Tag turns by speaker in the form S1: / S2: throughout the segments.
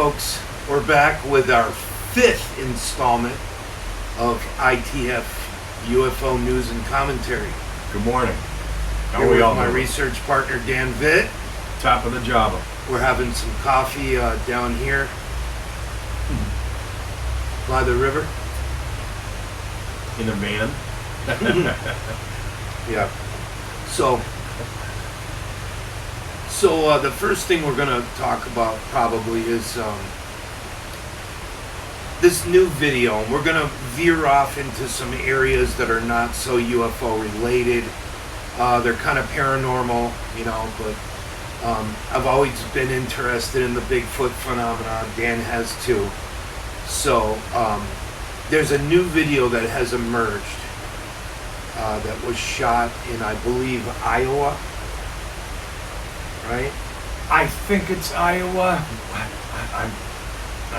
S1: folks, we're back with our 5th installment of ITF UFO News and Commentary.
S2: Good morning. How
S1: Here
S2: are we
S1: with
S2: all
S1: my
S2: doing?
S1: research partner Dan Vit.
S2: Top of the Java.
S1: We're having some coffee down here by the river.
S2: In a van.
S1: Yeah. So the first thing we're going to talk about probably is this new video. And we're going to veer off into some areas that are not so UFO related. They're kind of paranormal, but I've always been interested in the Bigfoot phenomenon. Dan has too. So there's a new video that has emerged that was shot in, I believe, Iowa. Right?
S2: I think it's Iowa. I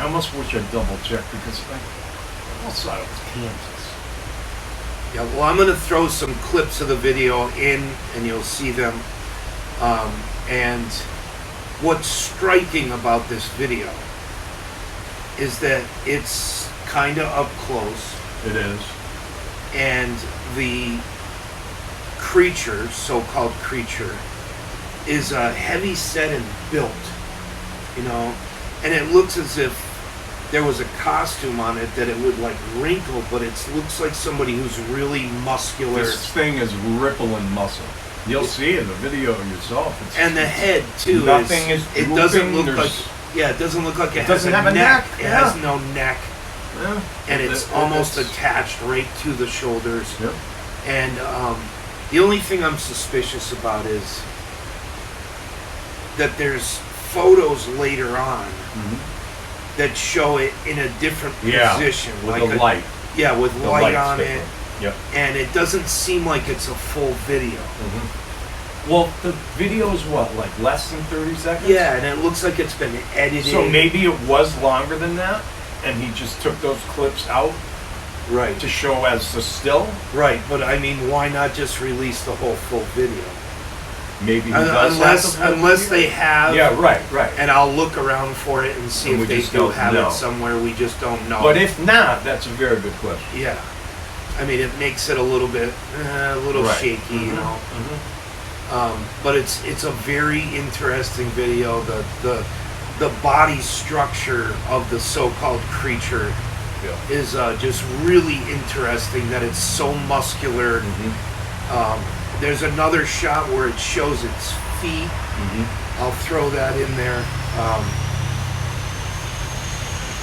S2: almost wish I'd double check because I almost thought it was Kansas.
S1: Yeah, well, I'm going to throw some clips of the video in and you'll see them. And what's striking about this video is that it's kind of up close.
S2: It is.
S1: And the creature, so-called creature, is heavy set and built, and it looks as if there was a costume on it that it would like wrinkle, but it looks like somebody who's really muscular.
S2: This thing is rippling muscle. You'll see in the video yourself.
S1: And the head too.
S2: Nothing is
S1: it
S2: drooping,
S1: doesn't look like. Yeah, it doesn't look like it has
S2: doesn't have a neck.
S1: It has no neck.
S2: Yeah.
S1: And it's almost attached right to the shoulders.
S2: Yeah.
S1: And the only thing I'm suspicious about is that there's photos later on that show it in a different position.
S2: With
S1: like
S2: the light.
S1: Yeah, with
S2: The
S1: light
S2: light's
S1: on
S2: different.
S1: it.
S2: Yep.
S1: And it doesn't seem like it's a full video.
S2: Well, the video is what, like less than 30 seconds?
S1: Yeah, and it looks like it's been edited.
S2: So maybe it was longer than that, and he just took those clips out
S1: right
S2: to show as a still?
S1: Right, but I mean, why not just release the whole full video?
S2: Maybe he does
S1: unless they have.
S2: Yeah, right.
S1: And I'll look around for it and see if they do have
S2: know.
S1: it somewhere. We just don't know.
S2: But if not, that's a very good question.
S1: Yeah, I mean, it makes it a little bit, shaky, But it's a very interesting video. The body structure of the so-called creature is just really interesting. That it's so muscular. There's another shot where it shows its feet. I'll throw that in there.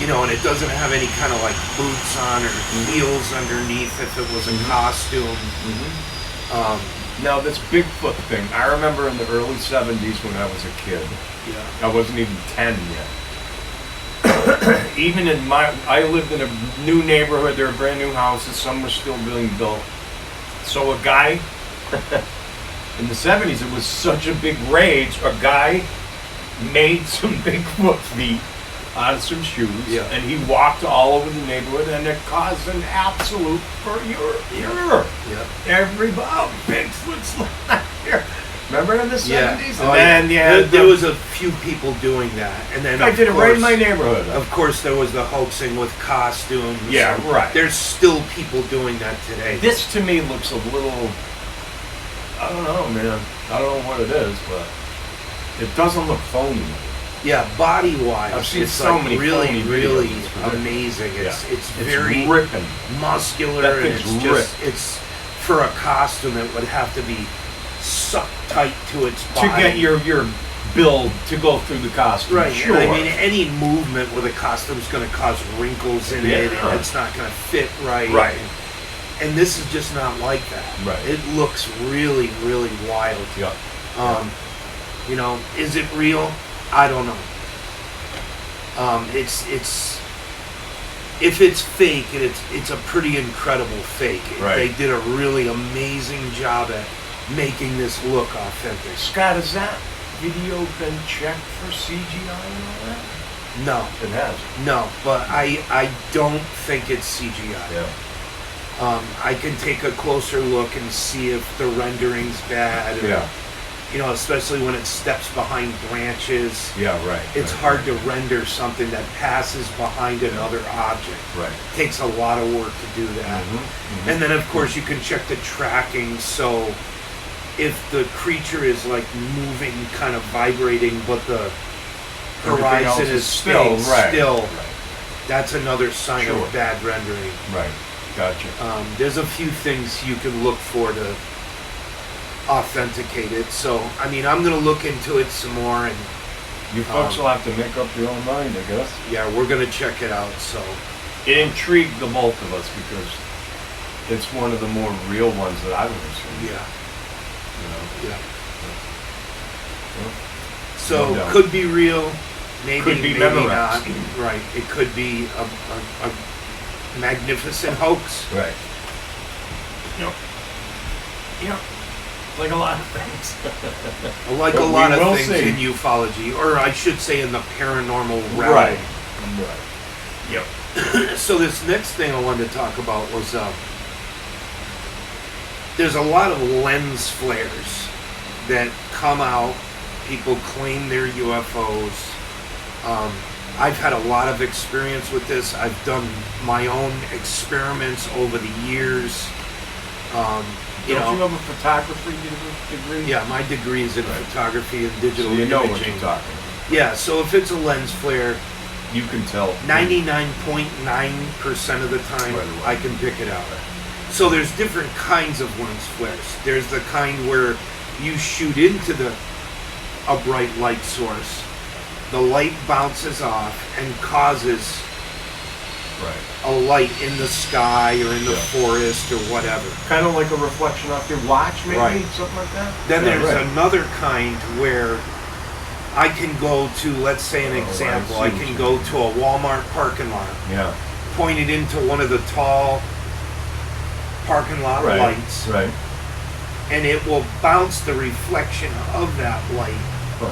S1: And it doesn't have any kind of like boots on or heels underneath if it was a costume. Now
S2: this Bigfoot thing, I remember in the early 70s when I was a kid.
S1: Yeah.
S2: I wasn't even 10 yet. Even I lived in a new neighborhood. There were brand new houses. Some were still being built. So a guy, in the 70s, it was such a big rage. A guy made some Bigfoot feet out of some shoes, and he walked all over the neighborhood, and it caused an absolute furor. Everybody, Bigfoot's not here. Remember in the 70s?
S1: There was a few people doing that, and then
S2: I did it right in my neighborhood.
S1: Of course, there was the hoaxing with costumes.
S2: Yeah, right.
S1: There's still people doing that today.
S2: This to me looks a little, I don't know, man. I don't know what it is, but it doesn't look phony.
S1: Yeah, body-wise,
S2: I've seen
S1: it's
S2: so
S1: like
S2: many
S1: really, really
S2: videos.
S1: amazing. It's very
S2: ripping.
S1: muscular,
S2: That
S1: and
S2: thing's
S1: it's for a costume it would have to be sucked tight to its body
S2: to get your build to go through the costume.
S1: Right.
S2: Sure.
S1: I mean, any movement with a costume is going to cause wrinkles in it, and it's not going to fit right.
S2: Right.
S1: And this is just not like that.
S2: Right.
S1: It looks really, really wild.
S2: Yeah.
S1: Is it real? I don't know. It's if it's fake, it's a pretty incredible fake.
S2: Right.
S1: They did a really amazing job at making this look authentic.
S2: Scott, has that video been checked for CGI and all that?
S1: No.
S2: It has.
S1: No, but I don't think it's CGI.
S2: Yeah.
S1: I can take a closer look and see if the rendering's bad. especially when it steps behind branches.
S2: Yeah, right.
S1: It's
S2: right,
S1: hard
S2: right.
S1: to render something that passes behind another object.
S2: Right.
S1: It takes a lot of work to do that. And then, of course, you can check the tracking. So if the creature is like moving, kind of vibrating, but the
S2: Everything else
S1: horizon is
S2: still,
S1: still,
S2: right.
S1: that's another sign
S2: Sure.
S1: of bad rendering.
S2: Right. Gotcha.
S1: There's a few things you can look for to authenticate it. So, I mean, I'm going to look into it some more, and
S2: You folks will have to make up your own mind, I guess.
S1: yeah, we're going to check it out. So,
S2: It intrigued the both of us because it's one of the more real ones that I've ever seen.
S1: yeah,
S2: You know?
S1: yeah.
S2: Well,
S1: So,
S2: no doubt.
S1: could be real, maybe,
S2: Could be
S1: maybe
S2: memorized.
S1: not. Right. It could be a magnificent hoax.
S2: Right. Yep. Yep. Like a lot of things.
S1: Like
S2: But
S1: a lot
S2: we
S1: of
S2: will
S1: things
S2: see.
S1: in ufology, or I should say in the paranormal realm.
S2: Right. Yep.
S1: So this next thing I wanted to talk about was there's a lot of lens flares that come out. People claim they're UFOs. I've had a lot of experience with this. I've done my own experiments over the years. You
S2: Don't
S1: know,
S2: you have a photography degree?
S1: yeah, my degree is in photography and
S2: So
S1: digital
S2: you know
S1: imaging.
S2: what you're talking about.
S1: Yeah, so if it's a lens flare,
S2: You can tell.
S1: 99.9% of the time,
S2: Right away.
S1: I can pick it out. So there's different kinds of lens flares. There's the kind where you shoot into a bright light source, the light bounces off and causes
S2: Right.
S1: a light in the sky or in the
S2: Yeah.
S1: forest or whatever.
S2: Kind of like a reflection off your watch, maybe?
S1: Right.
S2: Something like that?
S1: Then
S2: Yeah,
S1: there's
S2: right.
S1: another kind where I can go to, let's say an
S2: Oh, I
S1: example,
S2: see
S1: I
S2: what
S1: can
S2: you
S1: go
S2: mean.
S1: to a Walmart parking lot,
S2: Yeah.
S1: point it into one of the tall parking lot lights,
S2: Right.
S1: and it will bounce the reflection of that light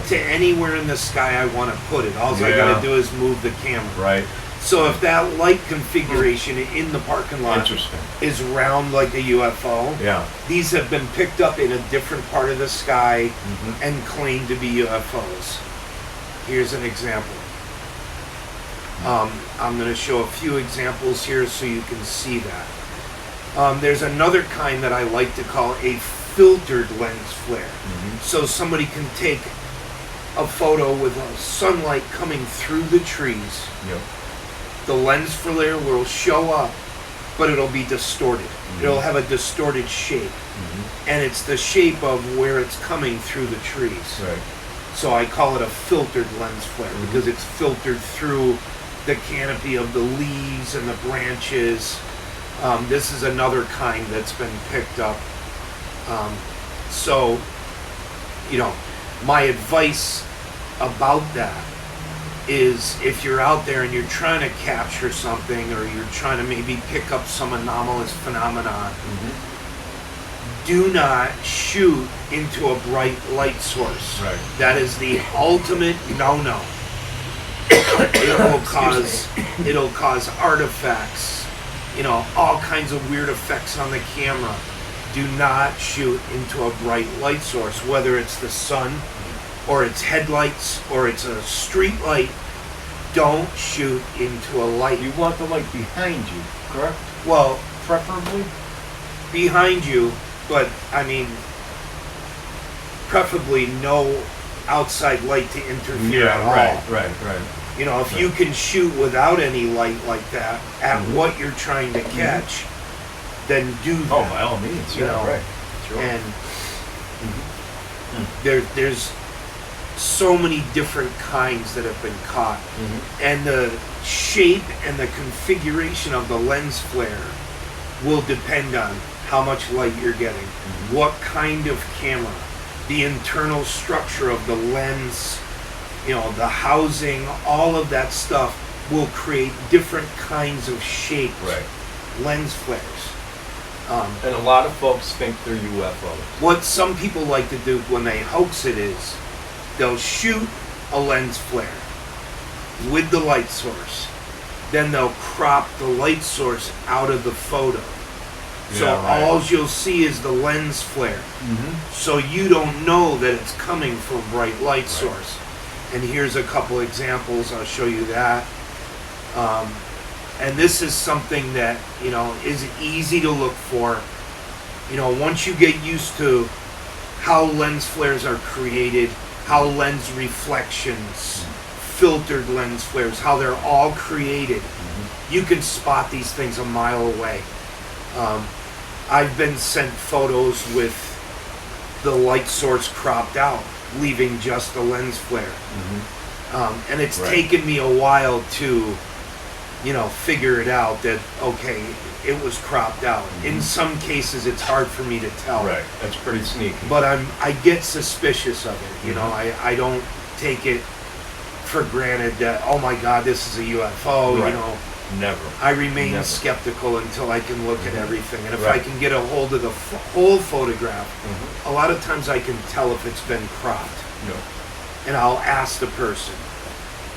S1: to anywhere in the sky I want to put it. All I
S2: Yeah.
S1: got to do is move the camera.
S2: Right.
S1: So if that light configuration in the parking lot
S2: Interesting.
S1: is round like a UFO,
S2: Yeah.
S1: these have been picked up in a different part of the sky
S2: Mm-hmm.
S1: and claimed to be UFOs. Here's an example. I'm going to show a few examples here so you can see that. There's another kind that I like to call a filtered lens flare.
S2: Mm-hmm.
S1: So somebody can take a photo with sunlight coming through the trees.
S2: Yep.
S1: The lens flare will show up, but it'll be distorted. It'll have a distorted shape. And it's the shape of where it's coming through the trees.
S2: Right.
S1: So I call it a filtered lens flare because it's filtered through the canopy of the leaves and the branches. This is another kind that's been picked up. So, my advice about that is if you're out there and you're trying to capture something or you're trying to maybe pick up some anomalous phenomenon, do not shoot into a bright light source.
S2: Right.
S1: That is the ultimate no-no. It'll cause artifacts, all kinds of weird effects on the camera. Do not shoot into a bright light source, whether it's the sun or it's headlights or it's a street light. Don't shoot into a light.
S2: You want the light behind you, correct?
S1: Well,
S2: Preferably?
S1: behind you, but I mean, preferably no outside light to interfere at all.
S2: right.
S1: If you can shoot without any light like that at what you're trying to catch, then do that.
S2: Oh, by all means, right. Sure.
S1: And there's so many different kinds that have been caught. And the shape and the configuration of the lens flare will depend on how much light you're getting, what kind of camera, the internal structure of the lens, the housing, all of that stuff will create different kinds of shaped lens flares.
S2: And a lot of folks think they're UFOs.
S1: What some people like to do when they hoax it is they'll shoot a lens flare with the light source. Then they'll crop the light source out of the photo. So
S2: Yeah, right.
S1: all you'll see is the lens flare. So you don't know that it's coming from bright light source. And here's a couple examples. I'll show you that. And this is something that, you know, is easy to look for. You know, once you get used to how lens flares are created, how lens reflections, filtered lens flares, how they're all created, you can spot these things a mile away. I've been sent photos with the light source cropped out, leaving just the lens flare. And it's taken me a while to, you know, figure it out that, okay, it was cropped out. In some cases, it's hard for me to tell.
S2: Right, that's pretty sneaky.
S1: But I get suspicious of it. You know, I don't take it for granted that, oh my God, this is a UFO. You know,
S2: never.
S1: I remain skeptical until I can look at everything. And if I can get a hold of the whole photograph, a lot of times I can tell if it's been cropped. And I'll ask the person,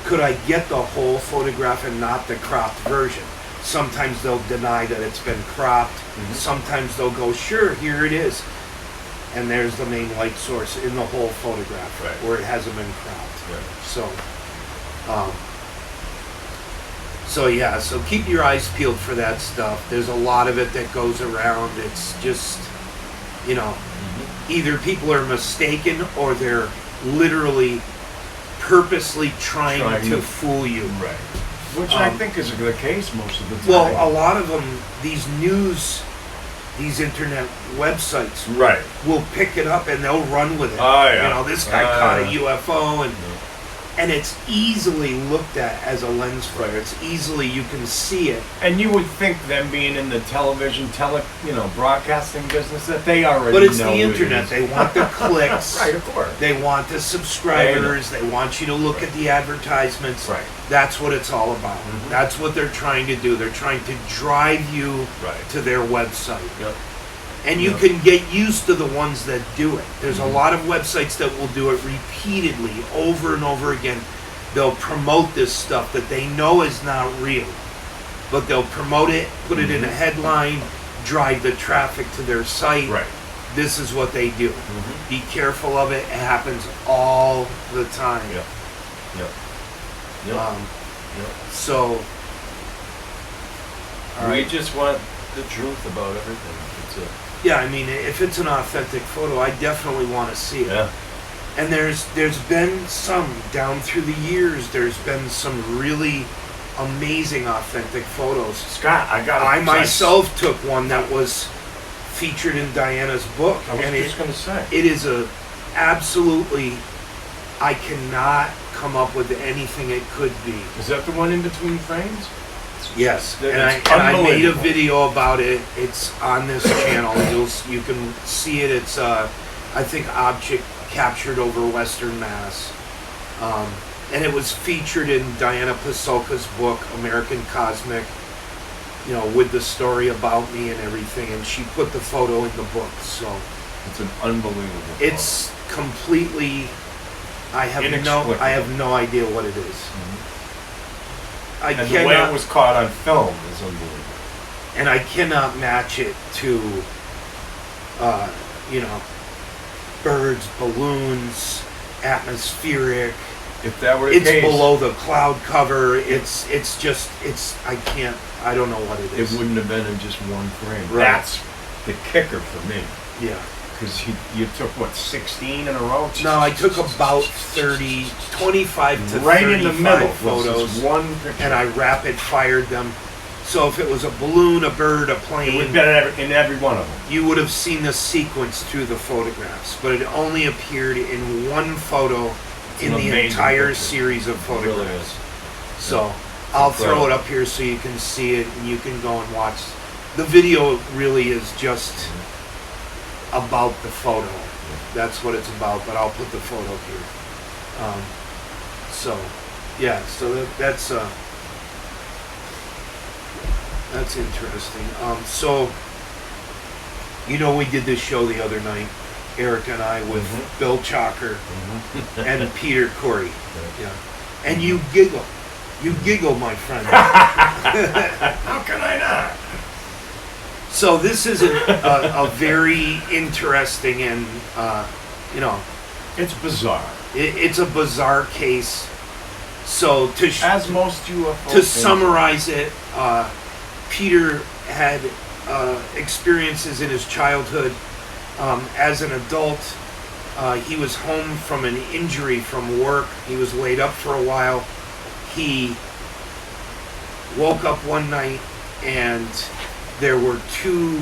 S1: could I get the whole photograph and not the cropped version? Sometimes they'll deny that it's been cropped. Sometimes they'll go, sure, here it is. And there's the main light source in the whole photograph where it hasn't been cropped. So yeah, so keep your eyes peeled for that stuff. There's a lot of it that goes around. It's just, you know, either people are mistaken or they're literally purposely trying to fool you.
S2: Which I think is the case most of the time.
S1: Well, a lot of them, these internet websites will pick it up and they'll run with it. You know, this guy caught a UFO and it's easily looked at as a lens flare. It's easily, you can see it.
S2: And you would think them being in the television, broadcasting business, that they already know.
S1: But it's the internet. They want the clicks.
S2: Of course.
S1: They want the subscribers. They want you to look at the advertisements. That's what it's all about. That's what they're trying to do. They're trying to drive you to their website. And you can get used to the ones that do it. There's a lot of websites that will do it repeatedly, over and over again. They'll promote this stuff that they know is not real. But they'll promote it, put it in a headline, drive the traffic to their site. This is what they do. Be careful of it. It happens all the time. So,
S2: we just want the truth about everything. That's it.
S1: Yeah, I mean, if it's an authentic photo, I definitely want to see it. And there's been some, down through the years, there's been some really amazing authentic photos.
S2: Scott,
S1: I myself took one that was featured in Diana's book.
S2: I was just going to say.
S1: It is absolutely, I cannot come up with anything it could be.
S2: Is that the one in between frames?
S1: Yes, and I made a video about it. It's on this channel. You can see it. It's I think object captured over Western Mass, and it was featured in Diana Pasulka's book American Cosmic. You know, with the story about me and everything, and she put the photo in the book. So
S2: it's an unbelievable.
S1: It's completely. I have no idea what it is.
S2: And the way it was caught on film is unbelievable.
S1: And I cannot match it to, birds, balloons, atmospheric.
S2: If that were the case,
S1: it's below the cloud cover. I don't know what it is.
S2: It wouldn't have been in just one frame. That's the kicker for me.
S1: Yeah.
S2: Because you took, 16 in a row?
S1: No, I took about 25 to 35
S2: right in the middle
S1: photos.
S2: One picture.
S1: And I rapid fired them. So if it was a balloon, a bird, a plane,
S2: it would have been in every one of them.
S1: You would have seen the sequence through the photographs, but it only appeared in one photo in the entire series of photographs.
S2: It really is.
S1: So I'll throw it up here so you can see it and you can go and watch. The video really is just about the photo. That's what it's about, but I'll put the photo here. That's interesting. So, we did this show the other night, Eric and I, with Bill Chalker and Peter Khoury. And you giggle. You giggle, my friend.
S2: How can I not?
S1: So this is a very interesting and,
S2: It's bizarre.
S1: it's a bizarre case. So
S2: As most UFO
S1: to
S2: things
S1: summarize it, Peter had experiences in his childhood. As an adult, he was home from an injury from work. He was laid up for a while. He woke up one night and there were two,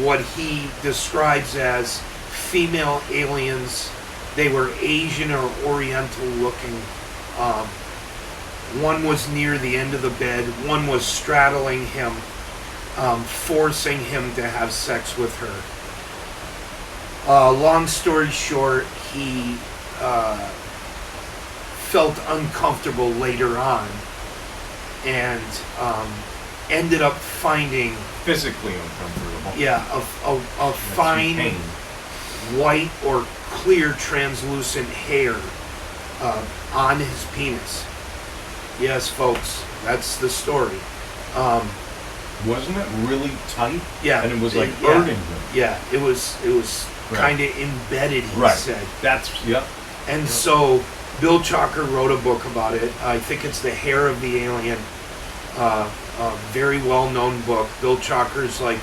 S1: what he describes as female aliens. They were Asian or Oriental looking. One was near the end of the bed. One was straddling him, forcing him to have sex with her. Long story short, he felt uncomfortable later on and ended up finding
S2: physically uncomfortable.
S1: a fine
S2: pain.
S1: white or clear translucent hair on his penis. Yes, folks, that's the story.
S2: Wasn't it really tight?
S1: Yeah,
S2: and it was like burning him.
S1: Yeah, it was
S2: Right.
S1: kind of embedded. He
S2: Right.
S1: said.
S2: That's
S1: And so Bill Chalker wrote a book about it. I think it's The Hair of the Alien. A very well-known book. Bill Chalker's like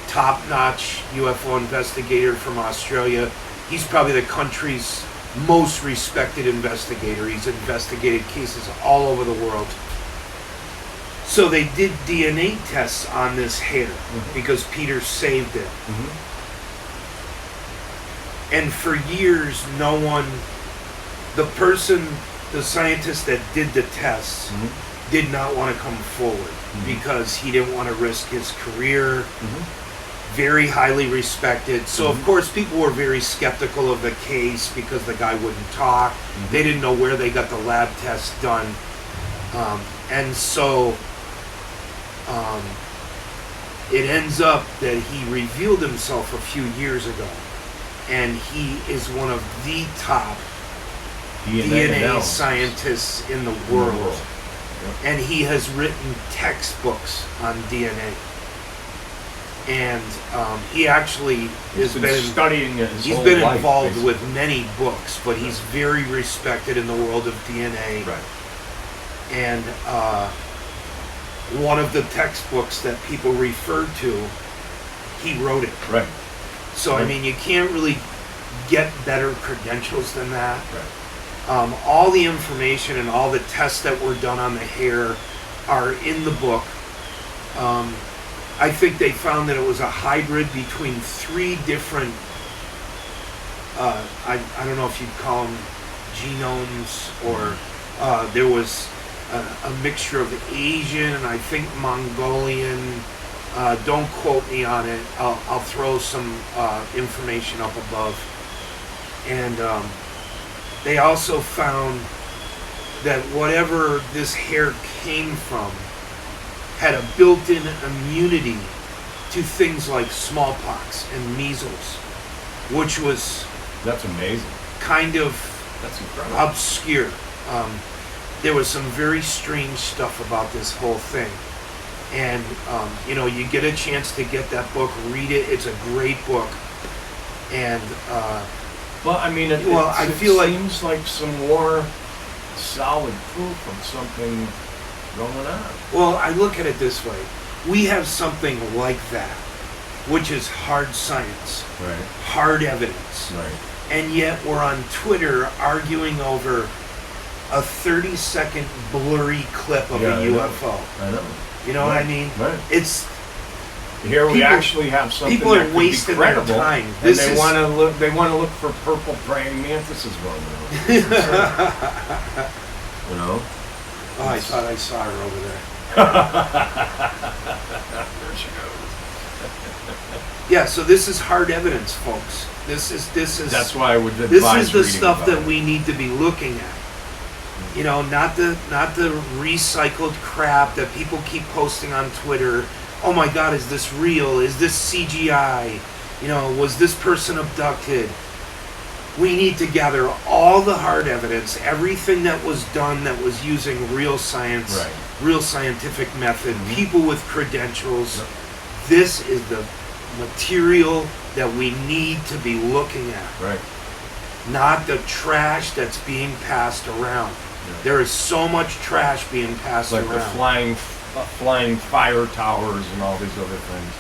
S1: top-notch UFO investigator from Australia. He's probably the country's most respected investigator. He's investigated cases all over the world. So they did DNA tests on this hair because Peter saved it. And for years, the scientist that did the tests did not want to come forward because he didn't want to risk his career. Very highly respected. So of course people were very skeptical of the case because the guy wouldn't talk. They didn't know where they got the lab tests done. And so it ends up that he revealed himself a few years ago. And he is one of the top DNA scientists in the world. And he has written textbooks on DNA. And he actually has been
S2: studying it.
S1: He's been involved with many books, but he's very respected in the world of DNA.
S2: Right.
S1: And one of the textbooks that people refer to, he wrote it.
S2: Right.
S1: So, I mean, you can't really get better credentials than that.
S2: Right.
S1: All the information and all the tests that were done on the hair are in the book. I think they found that it was a hybrid between three different, I don't know if you'd call them genomes, or there was a mixture of Asian and I think Mongolian. Don't quote me on it. I'll throw some information up above. And they also found that whatever this hair came from had a built-in immunity to things like smallpox and measles, which was
S2: That's amazing.
S1: kind of
S2: That's incredible.
S1: obscure. There was some very strange stuff about this whole thing. And, you get a chance to get that book, read it. It's a great book. And,
S2: Well, I mean, it seems like some more solid proof of something going on.
S1: well, I look at it this way. We have something like that, which is hard science,
S2: Right.
S1: hard evidence.
S2: Right.
S1: And yet we're on Twitter arguing over a 30-second blurry clip of a UFO.
S2: I know.
S1: You know what I mean?
S2: Right.
S1: It's
S2: Here we
S1: People-
S2: actually have something
S1: people are
S2: that could be
S1: wasting their
S2: credible,
S1: time.
S2: and
S1: This
S2: they
S1: is-
S2: want to look. They want to look for purple praying mantises running around. You know.
S1: Oh, I thought I saw her over there.
S2: There she goes.
S1: Yeah, so this is hard evidence, folks. This is
S2: That's why I would advise
S1: this is the
S2: reading
S1: stuff
S2: about
S1: that
S2: it.
S1: we need to be looking at. You know, not the recycled crap that people keep posting on Twitter. Oh my God, is this real? Is this CGI? You know, was this person abducted? We need to gather all the hard evidence, everything that was done that was using real science,
S2: Right.
S1: real scientific method, people with credentials.
S2: Yep.
S1: this is the material that we need to be looking at.
S2: Right.
S1: Not the trash that's being passed around.
S2: Yeah.
S1: There is so much trash being passed
S2: Like
S1: around.
S2: the flying fire towers and all these other things.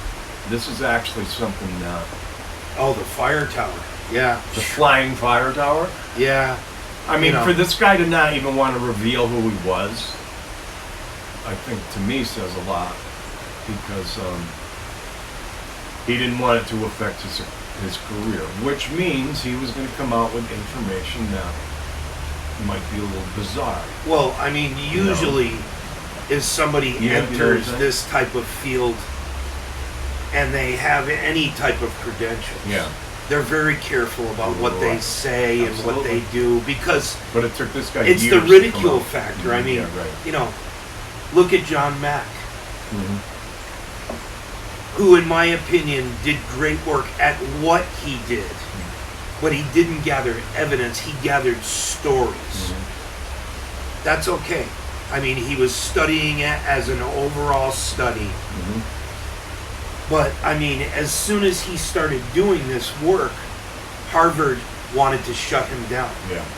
S2: This is actually something.
S1: Oh, the fire tower. Yeah.
S2: The flying fire tower.
S1: Yeah.
S2: I mean, for this guy to not even want to reveal who he was, I think to me says a lot, because he didn't want it to affect his career, which means he was going to come out with information that might be a little bizarre.
S1: Well, I mean, usually if somebody enters this type of field and they have any type of credentials, they're very careful about what they say and what they do, because
S2: but it took this guy
S1: it's
S2: years
S1: the ridicule factor. I mean, you know, look at John Mack, who, in my opinion, did great work at what he did, but he didn't gather evidence. He gathered stories. That's okay. I mean, he was studying it as an overall study. But, I mean, as soon as he started doing this work, Harvard wanted to shut him down.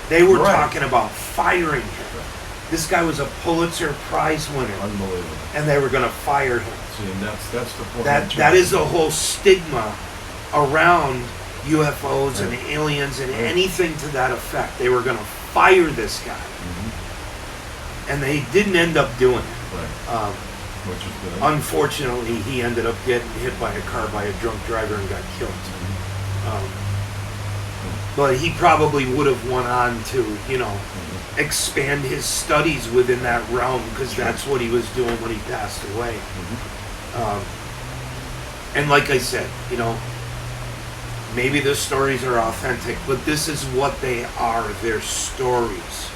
S1: They were talking about firing him. This guy was a Pulitzer Prize winner.
S2: Unbelievable.
S1: And they were going to fire him.
S2: See, and that's the point.
S1: That is the whole stigma around UFOs and aliens and anything to that effect. They were going to fire this guy. And they didn't end up doing it.
S2: Which is good.
S1: Unfortunately, he ended up getting hit by a car by a drunk driver and got killed. But he probably would have went on to, you know, expand his studies within that realm, because that's what he was doing when he passed away. And like I said, you know, maybe the stories are authentic, but this is what they are. They're stories.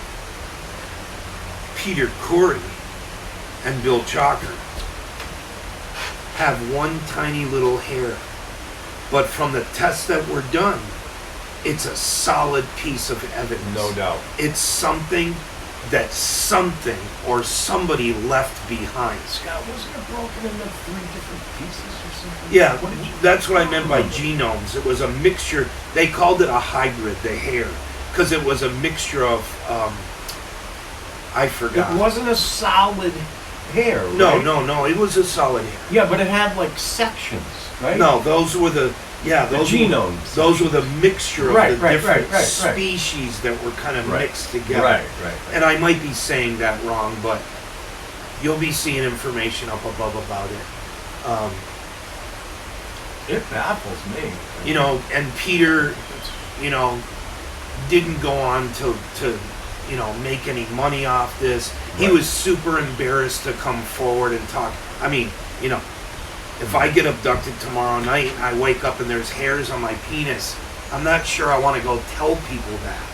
S1: Peter Khoury and Bill Chalker have one tiny little hair, but from the tests that were done, it's a solid piece of evidence.
S2: No doubt.
S1: It's something that something or somebody left behind.
S2: Scott, wasn't it broken into 3 different pieces or something?
S1: Yeah, that's what I meant by genomes. It was a mixture. They called it a hybrid, the hair, because it was a mixture of, I forgot.
S2: It wasn't a solid hair, right?
S1: No, it was a solid hair.
S2: Yeah, but it had like sections, right?
S1: No, those were the genomes. Those were the mixture of the different species that were kind of mixed together.
S2: Right.
S1: And I might be saying that wrong, but you'll be seeing information up above about it.
S2: It baffles me.
S1: You know, and Peter, you know, didn't go on to you know, make any money off this. He was super embarrassed to come forward and talk. I mean, you know, if I get abducted tomorrow night and I wake up and there's hairs on my penis, I'm not sure I want to go tell people that.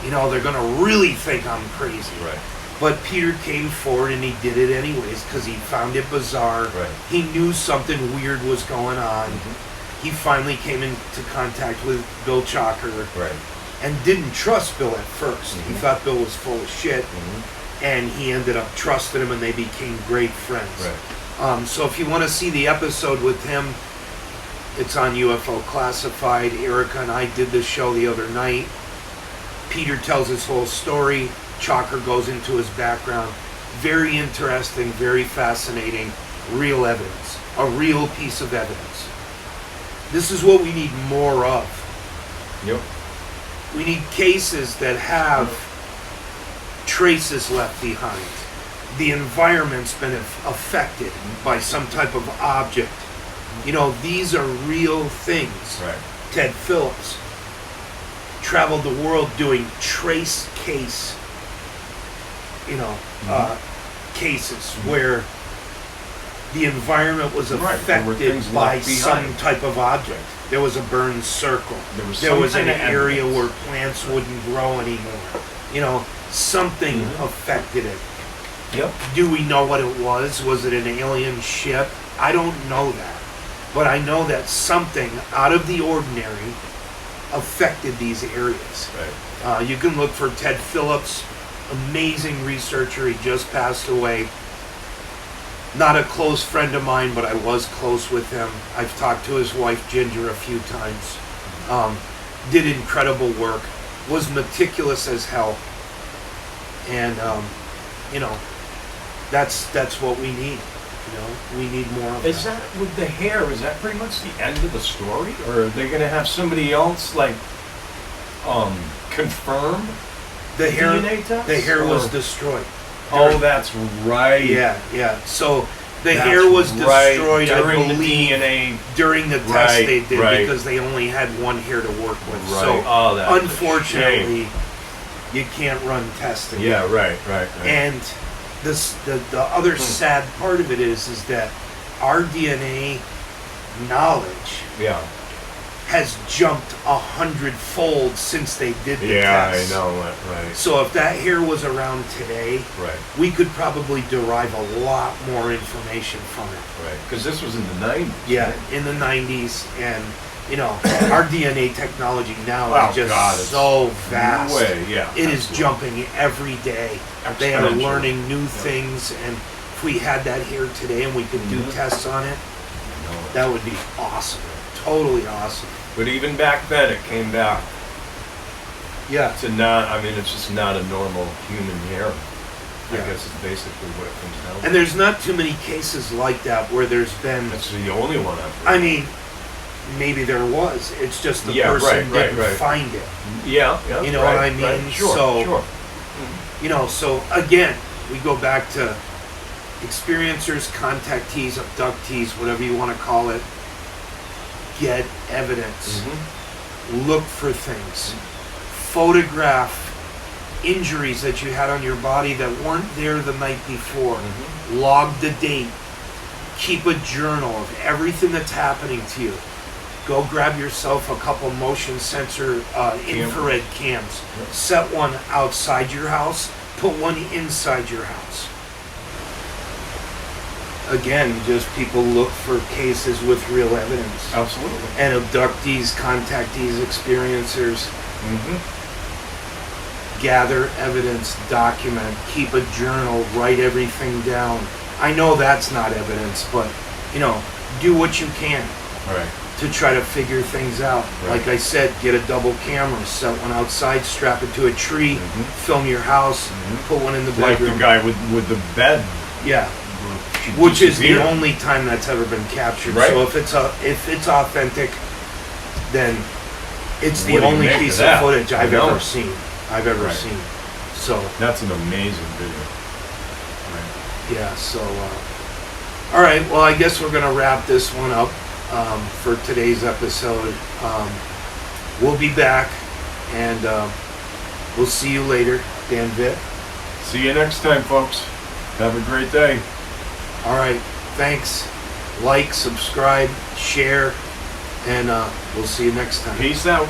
S1: You know, they're going to really think I'm crazy. But Peter came forward and he did it anyways because he found it bizarre. He knew something weird was going on. He finally came into contact with Bill Chalker. And didn't trust Bill at first. He thought Bill was full of shit. And he ended up trusting him and they became great friends. So if you want to see the episode with him, it's on UFO Classified. Erica and I did this show the other night. Peter tells his whole story. Chalker goes into his background. Very interesting, very fascinating. Real evidence. A real piece of evidence. This is what we need more of. We need cases that have traces left behind. The environment's been affected by some type of object. You know, these are real things. Ted Phillips traveled the world doing trace case, you know, cases where the environment was affected by some type of object. There was a burned circle. There was an area where plants wouldn't grow anymore. You know, something affected it. Do we know what it was? Was it an alien ship? I don't know that. But I know that something out of the ordinary affected these areas. You can look for Ted Phillips, amazing researcher. He just passed away. Not a close friend of mine, but I was close with him. I've talked to his wife Ginger a few times. Did incredible work. Was meticulous as hell. And you know, that's what we need. You know, we need more of
S2: Is that with the hair? Is that pretty much the end of the story, or are they going to have somebody else like confirm
S1: the hair?
S2: DNA test?
S1: The hair was destroyed.
S2: Oh, that's right.
S1: Yeah. So the hair was destroyed,
S2: during
S1: I believe,
S2: the DNA.
S1: during the test they did because they only had one hair to work with.
S2: Right.
S1: So unfortunately, you can't run tests again.
S2: Yeah, right.
S1: And the other sad part of it is that our DNA knowledge has jumped 100-fold since they did the test.
S2: I know, right.
S1: So if that hair was around today, we could probably derive a lot more information from it.
S2: Right, because this was in the 90s.
S1: Yeah, in the 90s, and you know, our DNA technology now is just so vast. It is jumping every day. They are learning new things, and if we had that here today and we could do tests on it, that would be awesome. Totally awesome.
S2: But even back then, it came back.
S1: Yeah.
S2: It's just not a normal human hair. I guess it's basically what it comes down to.
S1: And there's not too many cases like that where there's been...
S2: That's the only one I've heard.
S1: I mean, maybe there was. It's just the person didn't find it.
S2: Yeah.
S1: You know what I mean?
S2: Right. Sure.
S1: You know, so again, we go back to experiencers, contactees, abductees, whatever you want to call it. Get evidence. Look for things. Photograph injuries that you had on your body that weren't there the night before. Log the date. Keep a journal of everything that's happening to you. Go grab yourself a couple motion sensor infrared cams. Set one outside your house. Put one inside your house. Again, just people look for cases with real evidence.
S2: Absolutely.
S1: And abductees, contactees, experiencers. Gather evidence, document, keep a journal, write everything down. I know that's not evidence, but, you know, do what you can to try to figure things out. Like I said, get a double camera, set one outside, strap it to a tree, film your house, put one in the bedroom.
S2: Like the guy with the bed.
S1: Yeah. Which is the only time that's ever been captured. So if it's authentic, then it's the only piece of footage I've ever seen. So
S2: that's an amazing video.
S1: Yeah. So all right. Well, I guess we're gonna wrap this one up for today's episode. We'll be back, and we'll see you later. Dan Vit.
S2: See you next time, folks. Have a great day.
S1: All right, thanks. Like, subscribe, share, and we'll see you next time.
S2: Peace out.